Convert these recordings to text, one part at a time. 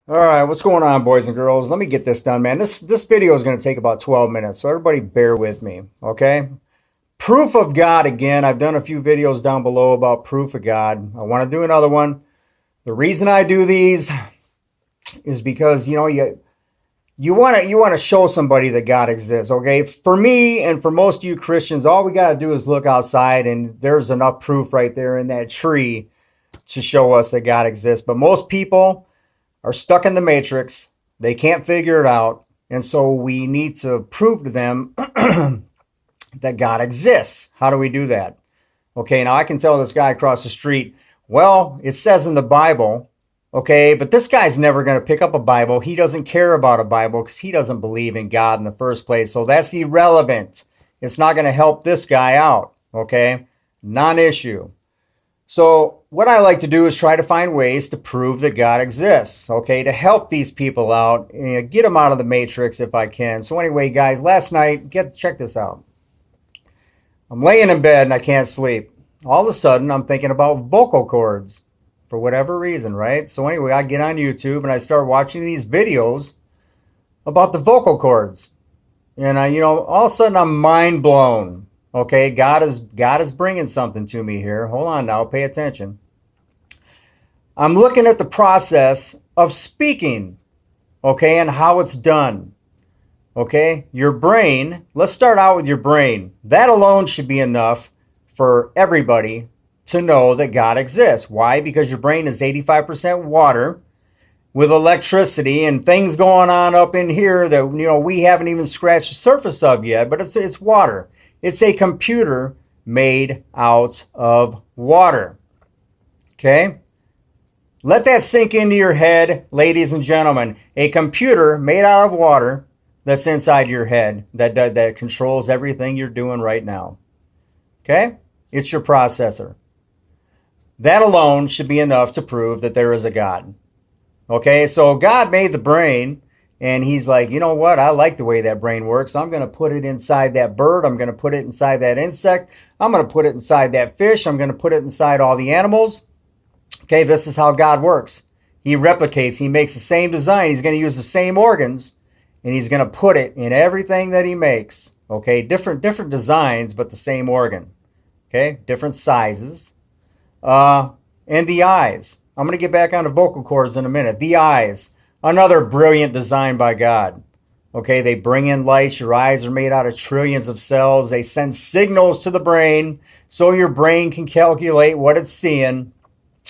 All right, what's going on, boys and girls? Let me get this done, man. This video is going to take about 12 minutes, so everybody bear with me, okay? Proof of God again. I've done a few videos down below about proof of God. I want to do another one. The reason I do these is because you want to show somebody that God exists, okay? For me and for most of you Christians, all we got to do is look outside and there's enough proof right there in that tree to show us that God exists. But most people are stuck in the matrix. They can't figure it out. And so we need to prove to them that God exists. How do we do that? Okay, now I can tell this guy across the street, well, it says in the Bible, okay, but this guy's never going to pick up a Bible. He doesn't care about a Bible because he doesn't believe in God in the first place. So that's irrelevant. It's not going to help this guy out, okay? Non-issue. So what I like to do is try to find ways to prove that God exists, okay, to help these people out, and get them out of the matrix if I can. So anyway, guys, last night, check this out. I'm laying in bed and I can't sleep. All of a sudden, I'm thinking about vocal cords for whatever reason, right? So anyway, I get on YouTube and I start watching these videos about the vocal cords. And all of a sudden I'm mind blown. Okay, God is bringing something to me here. Hold on now, pay attention. I'm looking at the process of speaking, okay, and how it's done. Okay, your brain, let's start out with your brain. That alone should be enough for everybody to know that God exists. Why? Because your brain is 85% water with electricity and things going on up in here that we haven't even scratched the surface of yet, but it's water. It's a computer made out of water. Okay? Let that sink into your head, ladies and gentlemen. A computer made out of water that's inside your head that controls everything you're doing right now. Okay? It's your processor. That alone should be enough to prove that there is a God. Okay? So God made the brain. And he's like, you know what? I like the way that brain works. I'm going to put it inside that bird. I'm going to put it inside that insect. I'm going to put it inside that fish. I'm going to put it inside all the animals. Okay, this is how God works. He replicates. He makes the same design. He's going to use the same organs. And he's going to put it in everything that he makes. Okay, different designs, but the same organ. Okay, different sizes. And the eyes. I'm going to get back onto vocal cords in a minute. The eyes. Another brilliant design by God. Okay, they bring in light. Your eyes are made out of trillions of cells. They send signals to the brain so your brain can calculate what it's seeing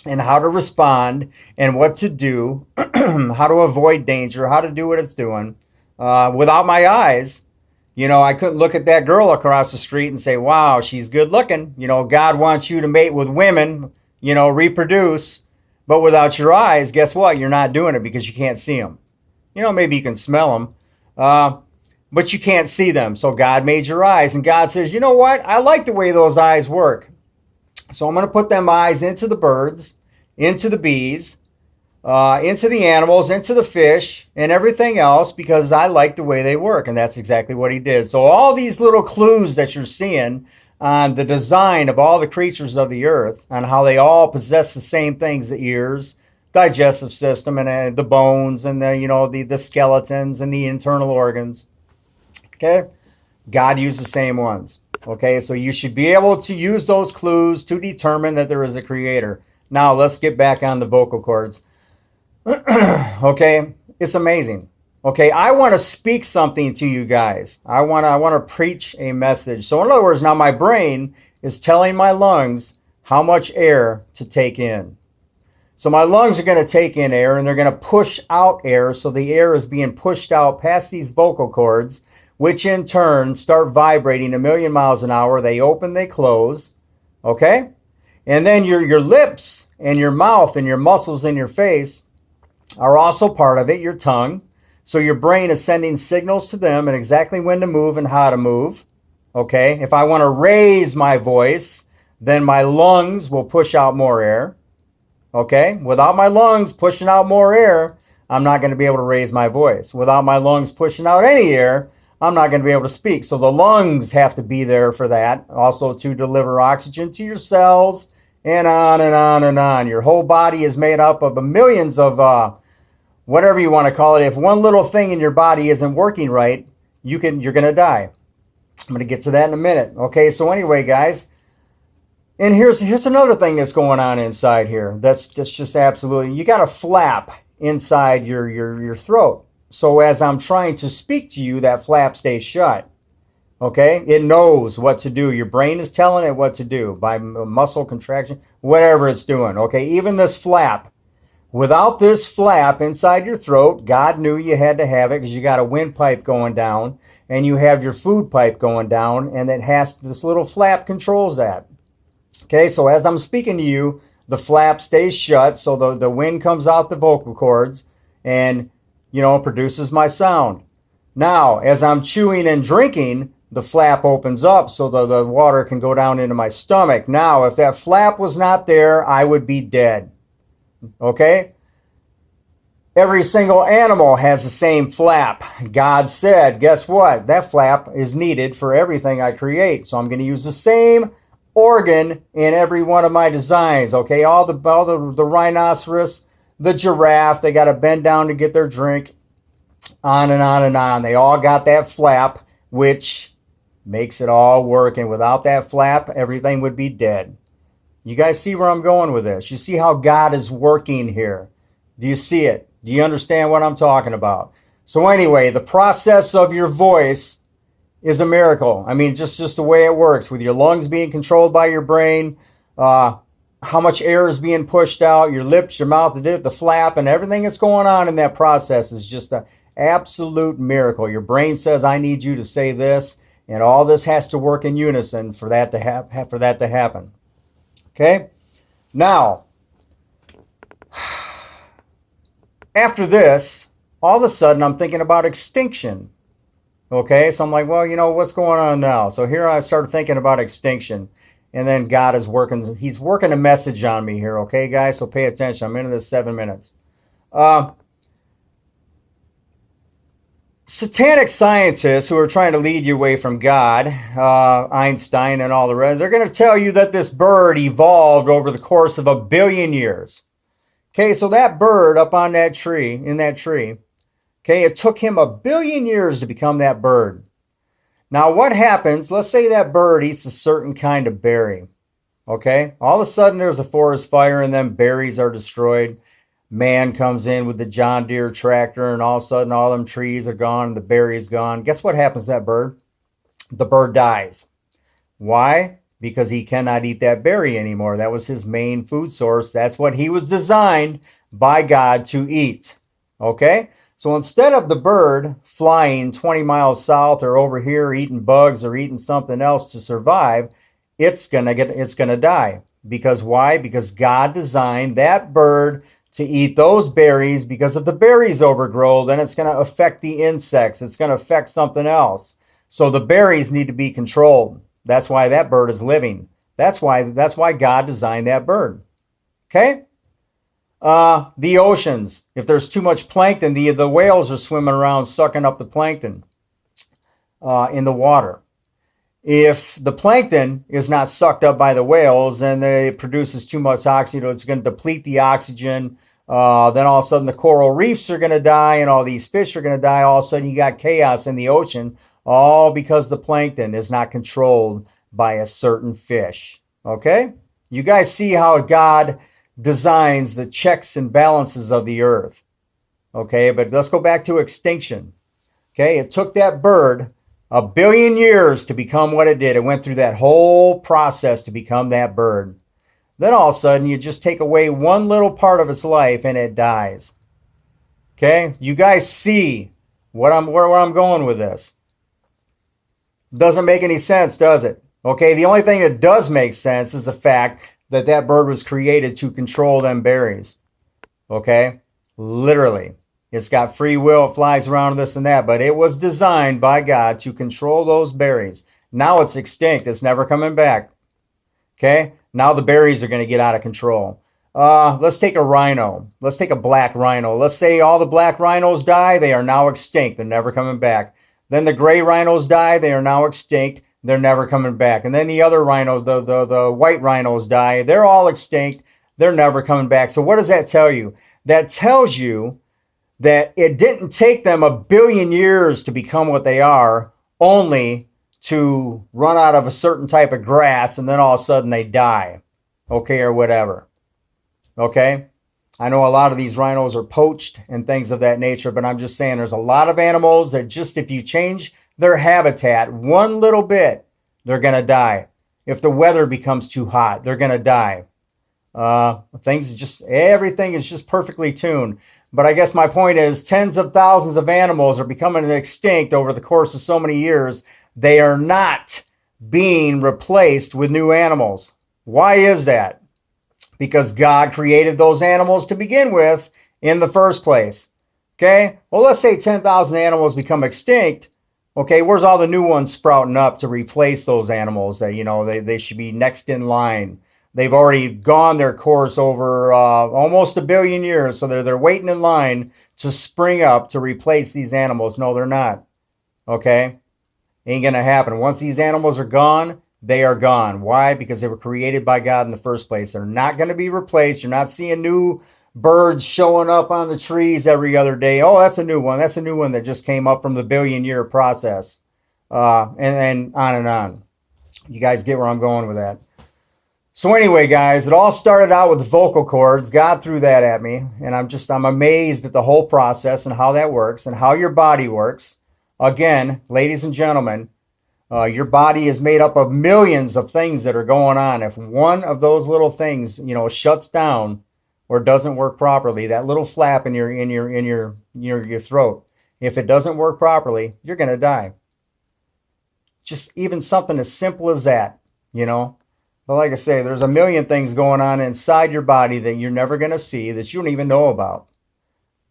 and how to respond and what to do, how to avoid danger, how to do what it's doing. Without my eyes, I couldn't look at that girl across the street and say, wow, she's good looking. God wants you to mate with women, reproduce. But without your eyes, guess what? You're not doing it because you can't see them. Maybe you can smell them, but you can't see them. So God made your eyes, and God says, you know what? I like the way those eyes work. So I'm going to put them eyes into the birds, into the bees, into the animals, into the fish, and everything else because I like the way they work. And that's exactly what he did. So all these little clues that you're seeing on the design of all the creatures of the earth, on how they all possess the same things: the ears, digestive system, and the bones, and the skeletons and the internal organs. Okay, God used the same ones. Okay, so you should be able to use those clues to determine that there is a creator. Now let's get back on the vocal cords. Okay, it's amazing. Okay, I want to speak something to you guys. I want to preach a message. So in other words, now my brain is telling my lungs how much air to take in. So my lungs are going to take in air and they're going to push out air. So the air is being pushed out past these vocal cords, which in turn start vibrating a million miles an hour. They open, they close. Okay? And then your lips and your mouth and your muscles in your face are also part of it, your tongue. So your brain is sending signals to them and exactly when to move and how to move. Okay, if I want to raise my voice, then my lungs will push out more air. Okay, without my lungs pushing out more air, I'm not going to be able to raise my voice. Without my lungs pushing out any air, I'm not going to be able to speak. So the lungs have to be there for that. Also to deliver oxygen to your cells and on and on and on. Your whole body is made up of millions of whatever you want to call it. If one little thing in your body isn't working right, you're going to die. I'm going to get to that in a minute. Okay, so anyway, guys, and here's another thing that's going on inside here. That's just absolutely, you got a flap inside your throat. So as I'm trying to speak to you, that flap stays shut. Okay, it knows what to do. Your brain is telling it what to do by muscle contraction, whatever it's doing. Okay, even this flap. Without this flap inside your throat, God knew you had to have it because you got a windpipe going down and you have your food pipe going down, and this little flap controls that. Okay, so as I'm speaking to you, the flap stays shut, so the wind comes out the vocal cords and, produces my sound. Now, as I'm chewing and drinking, the flap opens up so the water can go down into my stomach. Now, if that flap was not there, I would be dead. Okay? Every single animal has the same flap. God said, guess what? That flap is needed for everything I create. So I'm going to use the same organ in every one of my designs. Okay? All the rhinoceros, the giraffe, they got to bend down to get their drink. On and on and on. They all got that flap, which makes it all work. And without that flap, everything would be dead. You guys see where I'm going with this? You see how God is working here? Do you see it? Do you understand what I'm talking about? So anyway, the process of your voice is a miracle. I mean, just the way it works, with your lungs being controlled by your brain, how much air is being pushed out, your lips, your mouth, the flap, and everything that's going on in that process is just an absolute miracle. Your brain says, I need you to say this, and all this has to work in unison for that to happen. Okay? Now, after this, all of a sudden I'm thinking about extinction. Okay? So I'm like, well, what's going on now? So here I started thinking about extinction. And then God is working. He's working a message on me here. Okay, guys? So pay attention. I'm into this 7 minutes. Satanic scientists who are trying to lead you away from God, Einstein and all the rest, they're going to tell you that this bird evolved over the course of 1 billion years. Okay, so that bird up on that tree, okay, it took him 1 billion years to become that bird. Now what happens, let's say that bird eats a certain kind of berry. Okay, all of a sudden there's a forest fire and then berries are destroyed. Man comes in with the John Deere tractor and all of a sudden all them trees are gone and the berry's gone. Guess what happens to that bird? The bird dies. Why? Because he cannot eat that berry anymore. That was his main food source. That's what he was designed by God to eat. Okay? So instead of the bird flying 20 miles south or over here eating bugs or eating something else to survive, it's gonna die. Because why? Because God designed that bird to eat those berries, because if the berries overgrow, then it's going to affect the insects. It's going to affect something else. So the berries need to be controlled. That's why that bird is living. That's why God designed that bird. Okay? The oceans. If there's too much plankton, the whales are swimming around sucking up the plankton in the water. If the plankton is not sucked up by the whales and it produces too much oxygen, it's going to deplete the oxygen. Then all of a sudden the coral reefs are going to die and all these fish are going to die. All of a sudden you got chaos in the ocean, all because the plankton is not controlled by a certain fish. Okay? You guys see how God designs the checks and balances of the earth. Okay, but let's go back to extinction. Okay, it took that bird 1 billion years to become what it did. It went through that whole process to become that bird. Then all of a sudden, you just take away one little part of its life and it dies. Okay? You guys see where I'm going with this. Doesn't make any sense, does it? Okay, the only thing that does make sense is the fact that that bird was created to control them berries. Okay? Literally. It's got free will, it flies around this and that, but it was designed by God to control those berries. Now it's extinct. It's never coming back. Okay? Now the berries are going to get out of control. Let's take a rhino. Let's take a black rhino. Let's say all the black rhinos die. They are now extinct. They're never coming back. Then the gray rhinos die. They are now extinct. They're never coming back. And then the other rhinos, the white rhinos die. They're all extinct. They're never coming back. So what does that tell you? That tells you that it didn't take them 1 billion years to become what they are, only to run out of a certain type of grass and then all of a sudden they die, okay, or whatever, okay? I know a lot of these rhinos are poached and things of that nature, but I'm just saying there's a lot of animals that just if you change their habitat one little bit, they're going to die. If the weather becomes too hot, they're going to die. Everything is just perfectly tuned. But I guess my point is tens of thousands of animals are becoming extinct over the course of so many years. They are not being replaced with new animals. Why is that? Because God created those animals to begin with in the first place. Okay? Well, let's say 10,000 animals become extinct. Okay, where's all the new ones sprouting up to replace those animals that, they should be next in line? They've already gone their course over almost 1 billion years, so they're waiting in line to spring up to replace these animals. No, they're not. Okay? Ain't going to happen. Once these animals are gone, they are gone. Why? Because they were created by God in the first place. They're not going to be replaced. You're not seeing new birds showing up on the trees every other day. Oh, that's a new one. That's a new one that just came up from the billion-year process. And on and on. You guys get where I'm going with that. So anyway, guys, it all started out with the vocal cords. God threw that at me, and I'm amazed at the whole process and how that works and how your body works. Again, ladies and gentlemen, your body is made up of millions of things that are going on. If one of those little things, shuts down or doesn't work properly, that little flap in your throat, if it doesn't work properly, you're going to die. Just even something as simple as that, But like I say, there's a million things going on inside your body that you're never going to see, that you don't even know about.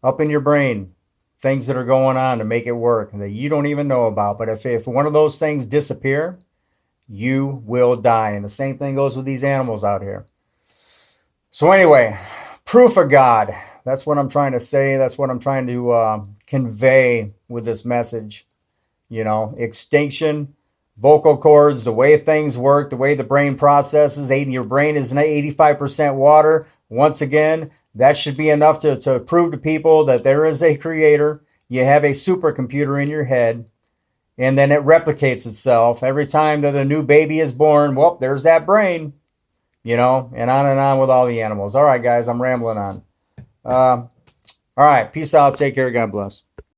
Up in your brain, things that are going on to make it work that you don't even know about. But if one of those things disappear, you will die. And the same thing goes with these animals out here. So anyway, proof of God. That's what I'm trying to say. That's what I'm trying to convey with this message. Extinction. Vocal cords, the way things work, the way the brain processes. Your brain is 85% water. Once again, that should be enough to prove to people that there is a creator. You have a supercomputer in your head, and then it replicates itself. Every time that a new baby is born, well, there's that brain, and on with all the animals. All right, guys, I'm rambling on. All right, peace out. Take care. God bless.